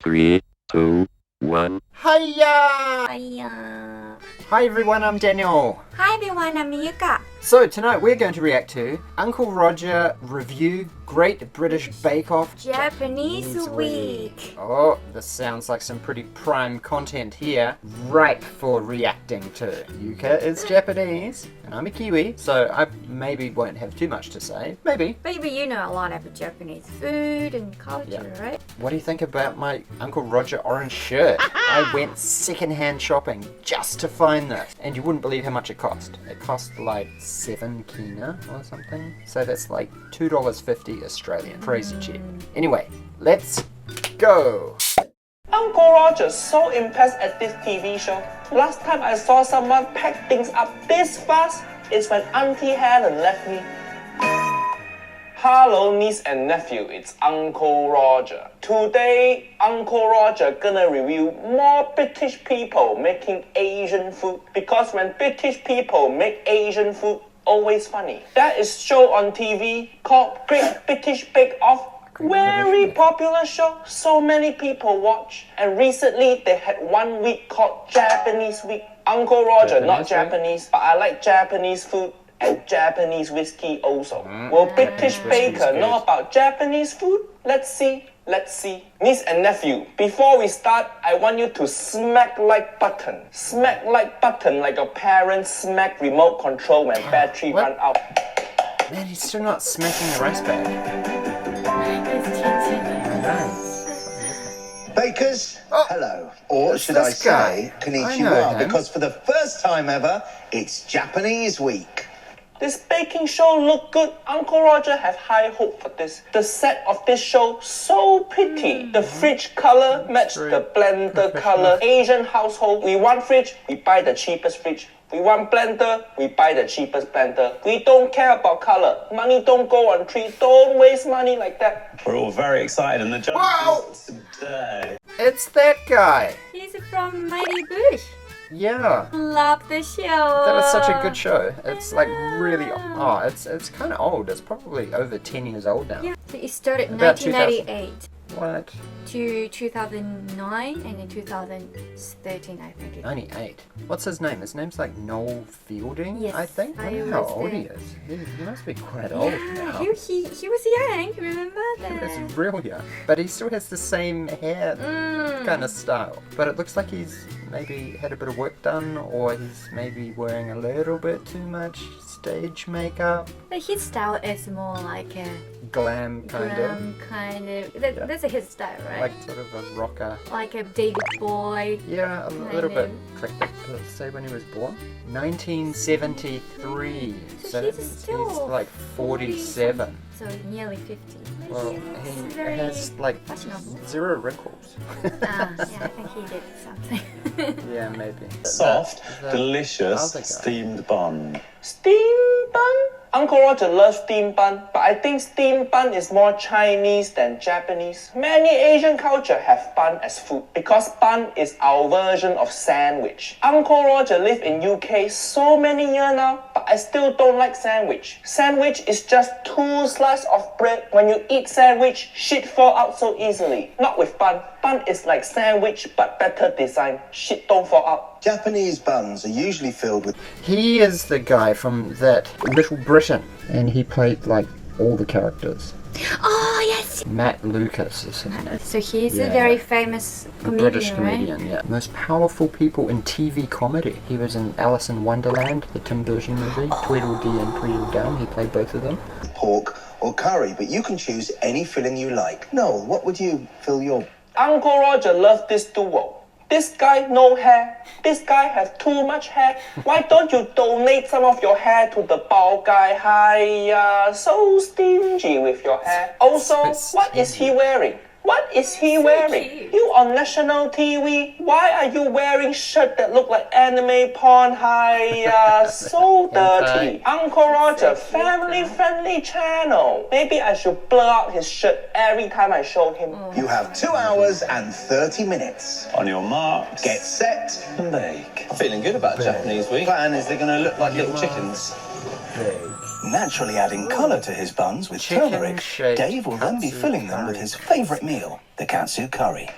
3, 2, 1. Hiya! Hiya! Hi everyone, I'm Daniel. Hi everyone, I'm Yuka. So tonight we're going to react to Uncle Roger Review Great British Bake Off Japanese Week. Oh, this sounds like some pretty prime content here, ripe for reacting to. Yuka is Japanese, and I'm a Kiwi, so I maybe won't have too much to say. Maybe. Baby, you know a lot about Japanese food and culture, right? What do you think about my Uncle Roger orange shirt? I went secondhand shopping just to find this, and you wouldn't believe how much it cost. It cost like 7 kina or something, so that's like $2.50 Australian. Crazy cheap. Anyway, let's go. Uncle Roger's so impressed at this TV show. Last time I saw someone pack things up this fast is when Auntie Helen left me. Hello, niece and nephew, it's Uncle Roger. Today, Uncle Roger gonna review more British people making Asian food, because when British people make Asian food, always funny. There is show on TV called Great British Bake Off. Very popular show, so many people watch. And recently they had 1 week called Japanese Week. Uncle Roger, not Japanese, but I like Japanese food and Japanese whiskey also. Will British baker know about Japanese food? Let's see. Let's see. Niece and nephew, before we start, I want you to smack like button. Smack like button like a parent smack remote control when battery run out. Man, he's still not smacking the rice bag. Bakers, hello. Or it's should I this guy. say, I konnichiwa, know him. because for the first time ever, it's Japanese Week. This baking show look good. Uncle Roger have high hope for this. The set of this show so pretty. The fridge color match the blender color. Asian household, we want fridge, we buy the cheapest fridge. We want blender, we buy the cheapest blender. We don't care about color. Money don't go on tree. Don't waste money like that. We're all very excited and the judge today. It's that guy. He's from Mighty Bush. Yeah. Love the show. That is such a good show. It's like really, it's kind of old. It's probably over 10 years old now. Yeah. So it started in About 1998 What? to 2009 and in 2013, I think. Only 8. What's his name? His name's like Noel Fielding, Yes, I think. I I wonder how was old he there. is. He must be quite old now. He was young, remember that? He's real young. But he still has the same hair kind of style. But it looks like he's maybe had a bit of work done, or he's maybe wearing a little bit too much stage makeup. But his style is more like a Glam kind That's his style, right? Like sort of a rocker. Like a David Boy. Yeah, a Kind little bit. of. Click that. Let's say when he was born. 1973. So he's still he's like 47. So nearly 50. Well, It's he very has like fashionable. 0 wrinkles. Yeah, I think he did something. Yeah, maybe. Soft, The delicious, other guy. steamed bun. Steam bun? Uncle Roger loves steam bun, but I think steam bun is more Chinese than Japanese. Many Asian culture have bun as food because bun is our version of sandwich. Uncle Roger live in UK so many years now, but I still don't like sandwich. Sandwich is just 2 slices of bread. When you eat sandwich, shit fall out so easily. Not with bun. Bun is like sandwich but better design. Shit don't fall out. Japanese buns are usually filled with He is the guy from that Little Britain, and he played like all the characters. Oh, yes! Matt Lucas is his name. So he's Yeah. a very famous comedian, British right? comedian, yeah. Most powerful people in TV comedy. He was in Alice in Wonderland, the Tim Burton movie, Tweedledee and Tweedledum. He played both of them. pork or curry, but you can choose any filling you like. Noel, what would you fill your... Uncle Roger loves this duo. This guy no hair. This guy has too much hair. Why don't you donate some of your hair to the bald guy? Hi, so stingy with your hair. Also, what is he wearing? What is he wearing? cute. You on national TV? Why are you wearing shirt that look like anime porn? Hi, so dirty. Uncle Roger, family-friendly channel. Maybe I should blur out his shirt every time I show him. You have 2 hours and 30 minutes. On your marks, Get set. and bake. Feeling good about Japanese week. Plan is they're going to look like Little chickens. Naturally adding colour to his buns with Chicken turmeric, shaped Dave will then be katsu filling them with curry. his favourite meal, the katsu curry.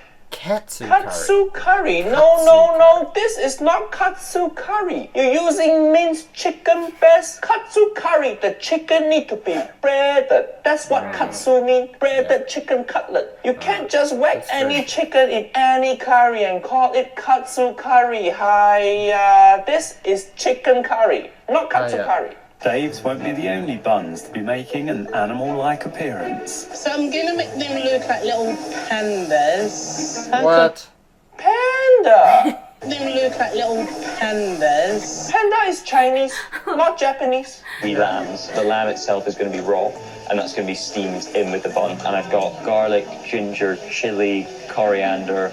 katsu curry. Katsu curry. No. This is not katsu curry. You're using minced chicken breast. Katsu curry. The chicken need to be breaded. That's what katsu means. Breaded chicken cutlet. You can't just whack any chicken in any curry and call it katsu curry. Hi, this is chicken curry, not katsu curry. Dave's won't be the only buns to be making an animal-like appearance. So I'm gonna make them look like little pandas. What? Panda. Them look like little pandas. Panda is Chinese, not Japanese. Wee lambs. The lamb itself is going to be raw, and that's going to be steamed in with the bun. And I've got garlic, ginger, chili, coriander,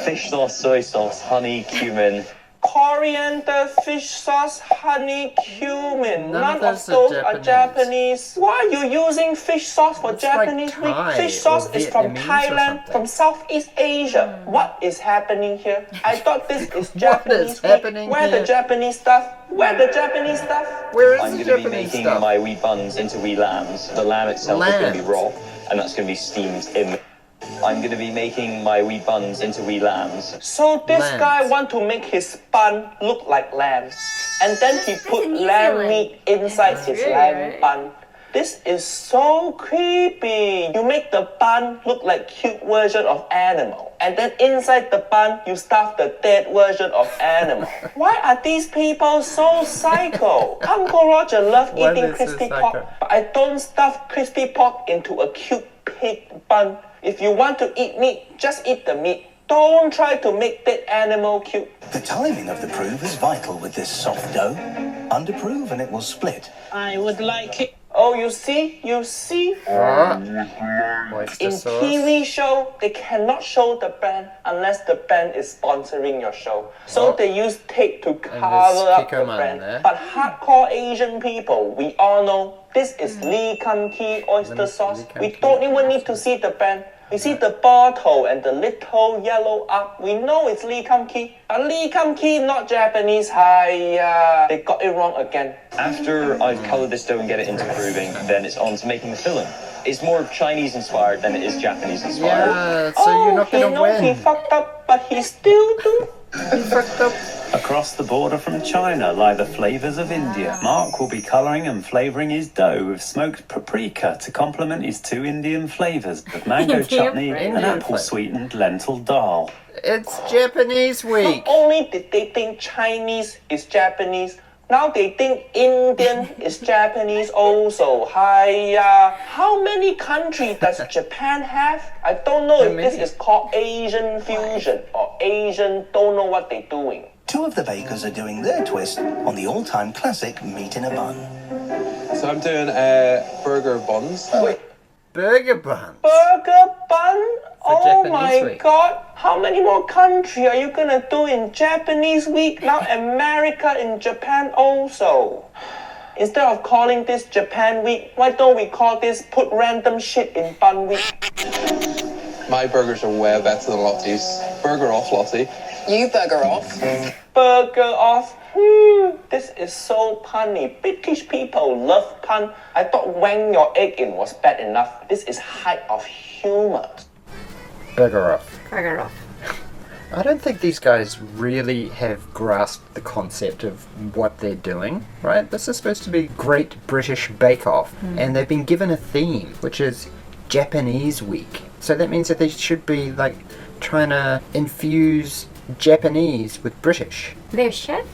fish sauce, soy sauce, honey, cumin. Coriander, fish sauce, honey, cumin. None None of of those those are are Japanese. Why are you using fish sauce for It's like Japanese week? Thai Fish sauce or is from Vietnamese or Thailand, something. from Southeast Asia. What is happening here? I thought this is Japanese is week. happening Where here? the Japanese stuff? Where the Japanese stuff? Where is I'm the going to be Japanese making stuff? my wee buns into wee lambs. The lamb itself is going to be Lambs. raw, and that's going to be steamed in. I'm going to be making my wee buns into wee lambs. So this Lambs. guy want to make his bun look like lamb, and then he put in New lamb Zealand. meat inside That's his really lamb right. bun. This is so creepy. You make the bun look like cute version of animal, and then inside the bun you stuff the dead version of animal. Why are these people so psycho? Uncle Roger loves Why eating they so crispy psycho? pork, but I don't stuff crispy pork into a cute pig bun. If you want to eat meat, just eat the meat. Don't try to make that animal cute. The timing of the prove is vital with this soft dough. Underprove and it will split. I would like it. Oh, you see? Oyster In sauce. Kiwi show, they cannot show the brand unless the brand is sponsoring your show. So they use tape to cover up the Kikoman brand. there. But hardcore Asian people, we all know this is Lee Kum Kee oyster sauce. Lee Kum We Kee. don't even need to see the brand. We see the bottle and the little yellow up. We know it's Lee Kum Kee. But Lee Kum Kee, not Japanese. Hi, they got it wrong again. After I've coloured this dough and get it into proving, then it's on to making the filling. It's more Chinese inspired than it is Japanese inspired. Yeah, so you're not he gonna knows he win. fucked up, but he still do. You fucked up. Across the border from China lie the flavours of India. Mark will be colouring and flavouring his dough with smoked paprika to complement his two Indian flavours of mango Indian chutney and flavour. apple-sweetened lentil dal. It's Japanese week. Not only did they think Chinese is Japanese, now they think Indian is Japanese also. Hi, how many countries does Japan have? I don't know How if this many? is called Asian fusion or Asian don't know what they're doing. Two of the bakers are doing their twist on the all-time classic meat in a bun. So I'm doing burger buns. Burger bun. Burger bun? Oh Japanese my week. god. How many more countries are you gonna do in Japanese week? Now America and Japan also. Instead of calling this Japan week, why don't we call this put random shit in bun week? My burgers are way better than Lottie's. Burger off, Lottie. You bugger off. Burger off. This is so punny. British people love pun. I thought wang your egg in was bad enough. This is height of humor. Burger off. Burger off. I don't think these guys really have grasped the concept of what they're doing, right? This is supposed to be Great British Bake Off, and they've been given a theme, which is Japanese Week. So that means that they should be, like, trying to infuse Japanese with British. They're chef?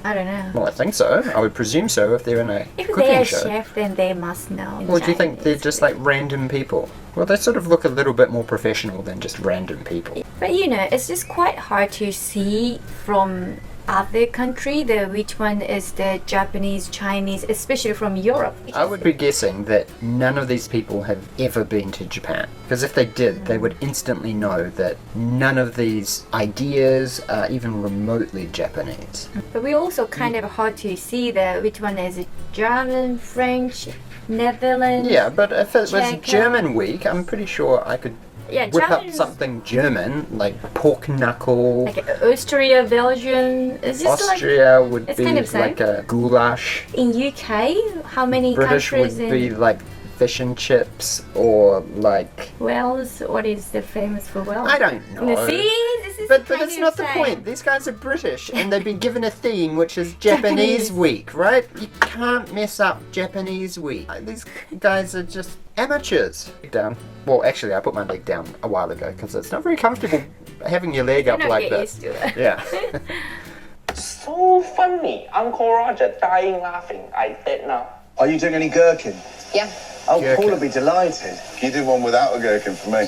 I don't know. Well, I think so. I would presume so if they're in a If cooking they are show. chef, then they must know. Or do you think they're Chinese. just like random people? Well, they sort of look a little bit more professional than just random people. But you know, it's just quite hard to see from other country which one is the Japanese, Chinese, especially from Europe. I would be guessing that none of these people have ever been to Japan. Because if they did, they would instantly know that none of these ideas are even remotely Japanese. But we also kind of hard to see which one is German, French, Netherlands. Yeah, but if it was Czech, German week, I'm pretty sure I could Yeah, whip up German- something German, like pork knuckle. Like Austria, Belgium. It's just Austria would it's be kind of same. like a goulash. like in UK, how many British would countries be like fish and chips or like... Wells, what is the famous for Wells? I don't know. See, this is But kind that's of not the same. point. These guys are British and they've been given a theme which is Japanese Week, right? You can't mess up Japanese Week. These guys are just amateurs. Down. Well, actually, I put my leg down a while ago because it's not very comfortable having your leg up Not like get this. used to it. Yeah. So funny. Uncle Roger dying laughing. I bet now. Are you doing any gherkin? Yeah. Oh, Gherkin. Paul will be delighted. Can you do one without a gherkin for me?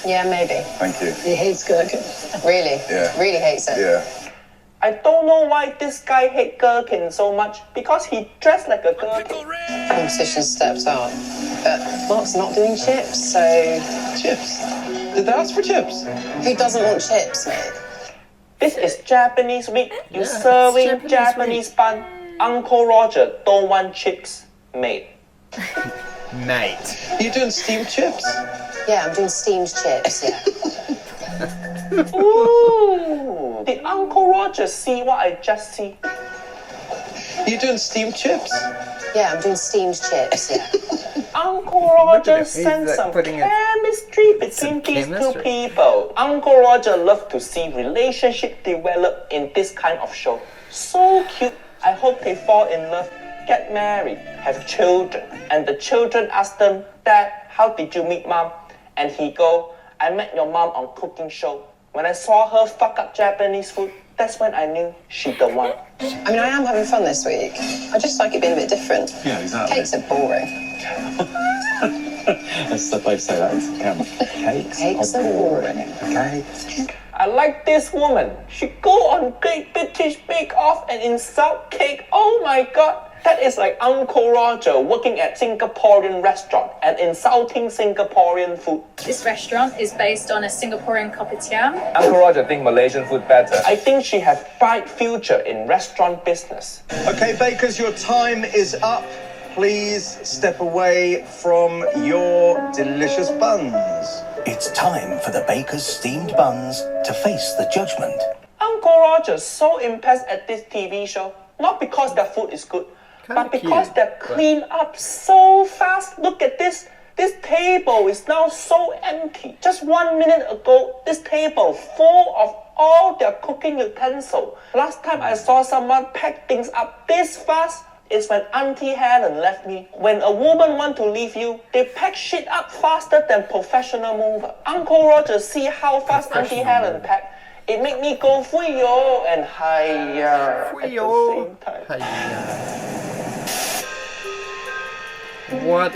Yeah, maybe. Thank you. He hates gherkin. Really? Yeah. Really hates it. Yeah. I don't know why this guy hate gherkin so much because he dressed like a gherkin. Competition steps up. But Mark's not doing chips, so Chips? Did they ask for chips? who doesn't want chips, mate? This is Japanese week. You Yeah, it's serving Japanese Japanese bun. Uncle Roger don't want chips, mate. Mate. Are you doing steamed chips? Yeah, I'm doing steamed chips, yeah. Ooh. Did Uncle Roger see what I just see? Are you doing steamed chips? Yeah, I'm doing steamed chips, yeah. Uncle Roger him. sensed He's, some putting it- chemistry between these two chemistry. people. Uncle Roger loved to see relationship develop in this kind of show. So cute. I hope they fall in love, get married, have children. And the children ask them, Dad, how did you meet Mom? And he go, I met your mom on cooking show. When I saw her fuck up Japanese food, that's when I knew she the one. I mean, I am having fun this week. I just like it being a bit different. Yeah, exactly. Cakes are boring. That's the way to say that into the camera. Cakes are boring. Okay. I like this woman. She go on Great British Bake Off and insult cake. Oh my god. That is like Uncle Roger working at Singaporean restaurant and insulting Singaporean food. This restaurant is based on a Singaporean kopitiam. Uncle Roger think Malaysian food better. I think she has bright future in restaurant business. Okay, bakers, your time is up. Please step away from your delicious buns. It's time for the baker's steamed buns to face the judgment. Uncle Roger's so impressed at this TV show, not because the food is good, but because cute, they clean up so fast. Look at this. This table is now so empty. Just 1 minute ago, this table full of all their cooking utensils. Last time I saw someone pack things up this fast is when Auntie Helen left me. When a woman want to leave you, they pack shit up faster than professional mover. Uncle Roger see how fast Auntie Helen pack. It make me go fuyo and hiya at the same time. What?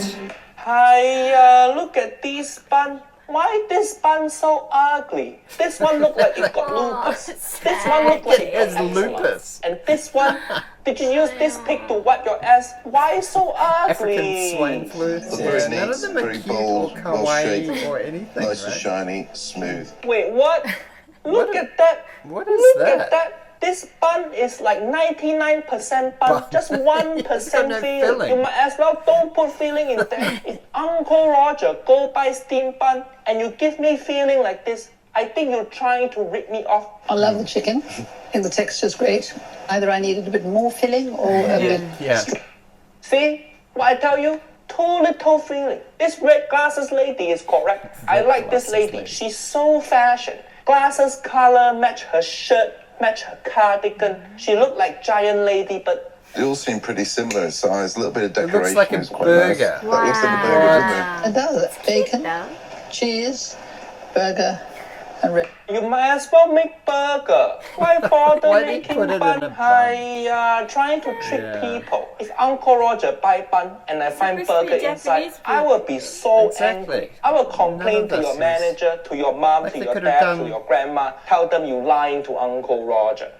Hiya, look at this bun. Why this bun so ugly? This one look like it got lupus. This one look like it It's got eczema. lupus. And this one, did you use this pig to wipe your ass? Why so ugly? African swine flu. Very None of neat, them are very cute bold, or well kawaii shaped, or anything, nice and right? shiny, smooth. Wait, what? Look What at that. what is Look that? at that. This bun is like 99% bun, just 1% It's got no filling. filling. You might as well don't put filling in there. If Uncle Roger go buy steamed bun and you give me feeling like this, I think you're trying to rip me off. I love the chicken. I think the texture's great. Either I needed a bit more filling or a bit... Yeah. See what I tell you? Too little feeling. This red glasses lady is correct. I like this lady. She's so fashion. Glasses color match her shirt, match her cardigan. She looked like giant lady, but They all seem pretty similar in size. A little bit of It decoration looks like a is quite burger. nice. That looks like a burger, doesn't it? It does. Bacon, cheese, burger, and red. you might as well make burger. Why bother Why do you making put it in bun? a bun? Trying to trick Yeah. people. If Uncle Roger buy bun and I find Crispy burger Japanese inside, food. I will be so Exactly. angry. I will None complain of to this your is- manager, to your mom, Like to they your could have dad, to done- your grandma. Tell them you lying to Uncle Roger.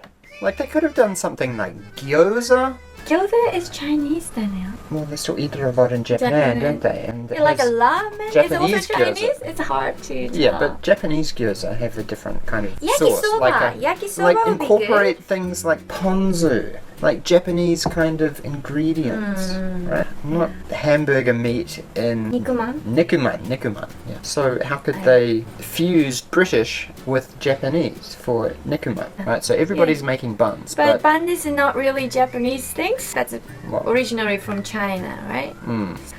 Like they could have done something like gyoza. Gyoza is Chinese, Daniel. Well, they still eat it a lot in Japan, Japan. don't they? And it Like a has- ramen is Japanese also gyoza. Chinese. It's hard to tell. Yeah, but Japanese gyoza have a different kind of Yakisoba. sauce. Like Yakisoba like would be incorporate things like ponzu like Japanese kind of ingredients, right? Not hamburger meat in Nikuman. Nikuman. Yeah. So how could they fuse British with Japanese for Nikuman, right? So everybody's making buns, But bun is not really Japanese things. That's What? originally from China, right?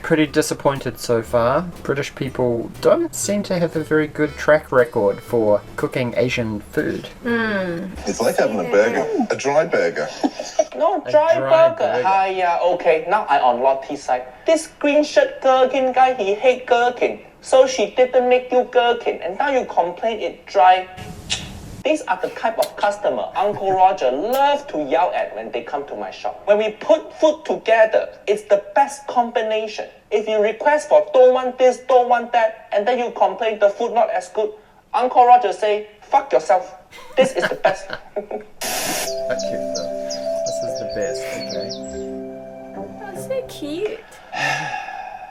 Pretty disappointed so far. British people don't seem to have a very good track record for cooking Asian food. It's like having a burger, a dry burger. No, dry burger. Yeah, okay. Now I on Lottie's side. This green shirt gherkin guy, he hate gherkin. So she didn't make you gherkin. And now you complain it dry. These are the type of customer Uncle Roger loves to yell at when they come to my shop. When we put food together, it's the best combination. If you request for don't want this, don't want that, and then you complain the food not as good, Uncle Roger say, fuck yourself. This is the best. That's cute though. This is the best, okay? Oh, so cute.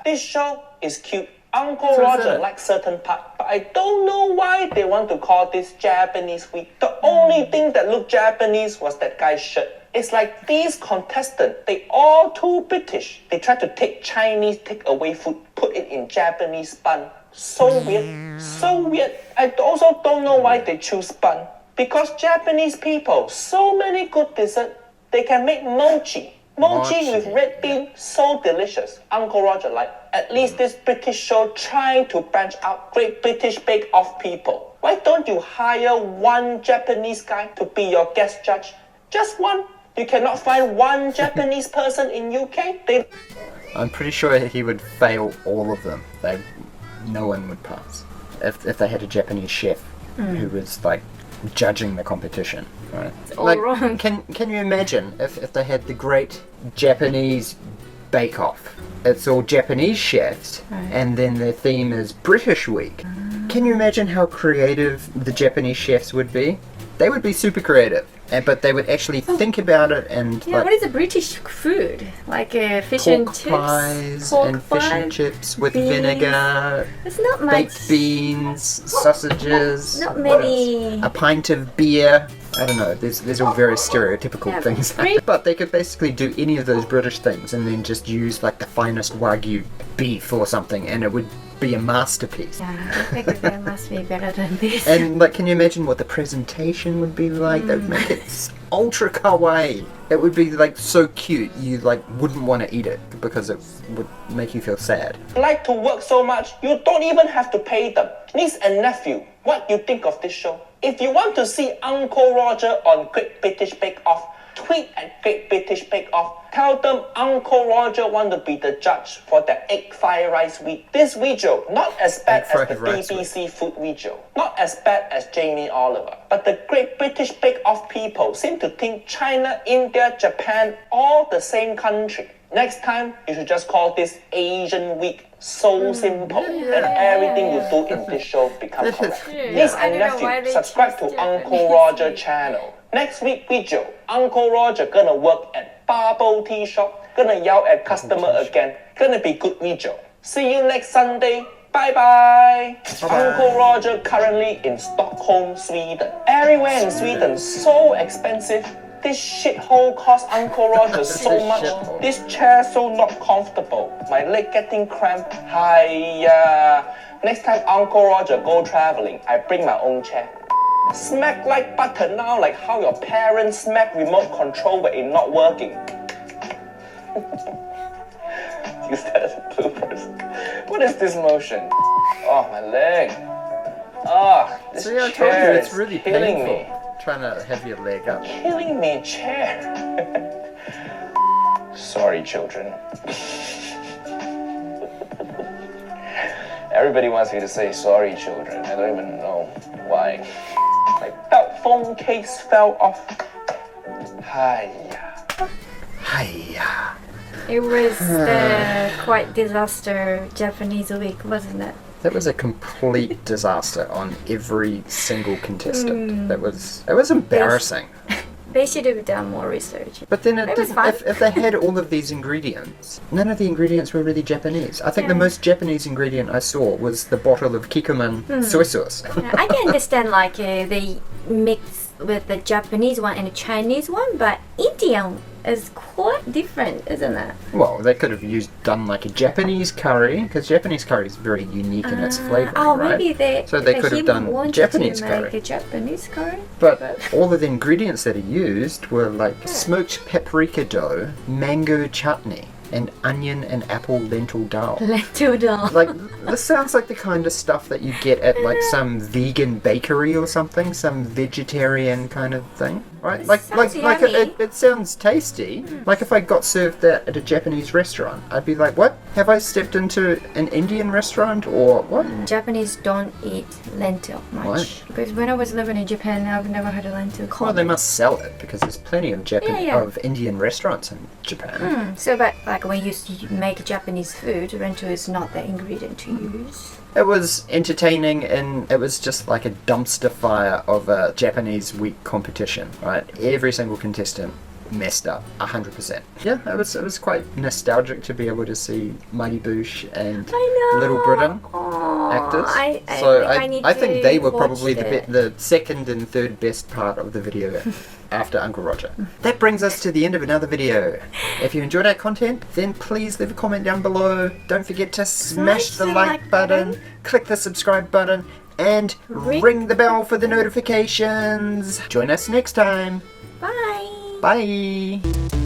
This show is cute. Uncle Roger likes certain part, but I don't know why they want to call this Japanese week. The only thing that looked Japanese was that guy's shirt. It's like these contestants, they all too British. They try to take Chinese takeaway food, put it in Japanese bun. So weird, so weird. I also don't know why they choose bun. Because Japanese people, so many good dessert, they can make mochi. Mochi with red bean, so delicious. Uncle Roger like, at least this British show trying to branch out Great British Bake Off people. Why don't you hire one Japanese guy to be your guest judge? Just one. You cannot find one Japanese person in UK? I'm pretty sure he would fail all of them. No one would pass. If they had a Japanese chef who was like judging the competition, right? It's all wrong. Can you imagine if they had the Great Japanese Bake Off? It's all Japanese chefs, and then their theme is British Week. Can you imagine how creative the Japanese chefs would be? They would be super creative, but they would actually think about it and Yeah, what is a British food? Like fish and chips? Pies Pork and fish and pie, chips with beans. vinegar, It's not much. baked beans, sausages, Not what many. else? A pint of beer. I don't know, there's all very stereotypical Yeah, things. But they could basically do any of those British things and then just use like the finest Wagyu beef or something and it would be a masterpiece. Yeah, I think there must be better than this. And like, can you imagine what the presentation would be like? They would make it ultra kawaii. It would be like so cute you like wouldn't want to eat it because it would make you feel sad. Like to work so much, you don't even have to pay them. Niece and Nephew, what you think of this show? If you want to see Uncle Roger on Great British Bake Off, tweet at Great British Bake Off. Tell them Uncle Roger want to be the judge for the egg fried rice week. This weejio, not as bad as the BBC food weejio, not as bad as Jamie Oliver. But the Great British Bake Off people seem to think China, India, Japan, all the same country. Next time, you should just call this Asian Week. So simple. And everything you do in this show becomes correct. Niece and Nephew, subscribe to Uncle Roger channel. Next week video, Uncle Roger gonna work at bubble tea shop, gonna yell at customer again, gonna be good video. See you next Sunday. Bye bye. Uncle Roger currently in Stockholm, Sweden. Everywhere in Sweden so expensive. This shithole cost Uncle Roger so much. This chair so not comfortable. My leg getting cramped. Hiya. Next time Uncle Roger go traveling, I bring my own chair. Smack like butter now, like how your parents smack remote control when it's not working. Use that as bloopers. What is this motion? Oh, my leg. Ah, this chair it's is really killing painful. me. Trying to have your leg up. Killing me, chair. Sorry, children. Everybody wants me to say sorry, children. I don't even know why. My belt phone case fell off. Hiya. Hiya. It was the quite disaster Japanese week, wasn't it? That was a complete disaster on every single contestant. It was embarrassing. They should have done more research. But then it was fun. if they had all of these ingredients, none of the ingredients were really Japanese. I think the most Japanese ingredient I saw was the bottle of Kikkoman soy sauce. Yeah, I can understand like they mix with the Japanese one and the Chinese one, but Indian is quite different, isn't it? Well, they could have done like a Japanese curry, because Japanese curry is very unique in its flavour, right? Maybe they could have done Japanese to curry. make a Japanese curry. But all of the ingredients that are used were like smoked paprika dough, mango chutney, and onion and apple lentil dal. Lentil dal. Like, this sounds like the kind of stuff that you get at like some vegan bakery or something, some vegetarian kind of thing, right? It sounds tasty. Like if I got served that at a Japanese restaurant, I'd be like, what? Have I stepped into an Indian restaurant or what? Japanese don't eat lentil much. What? Because when I was living in Japan, I've never had a lentil. Well, they must sell it because there's plenty of of Indian restaurants in Japan. But like when you make Japanese food, lentil is not the ingredient to use. It was entertaining, and it was just like a dumpster fire of a Japanese week competition, right? Every single contestant messed up 100%. Yeah, it was quite nostalgic to be able to see Mighty Boosh and Little Britain actors. I think they were probably the second and third best part of the video after Uncle Roger. That brings us to the end of another video. If you enjoyed our content, then please leave a comment down below. Don't forget to smash the like button, click the subscribe button, and ring the bell for the notifications. Join us next time. Bye. Bye.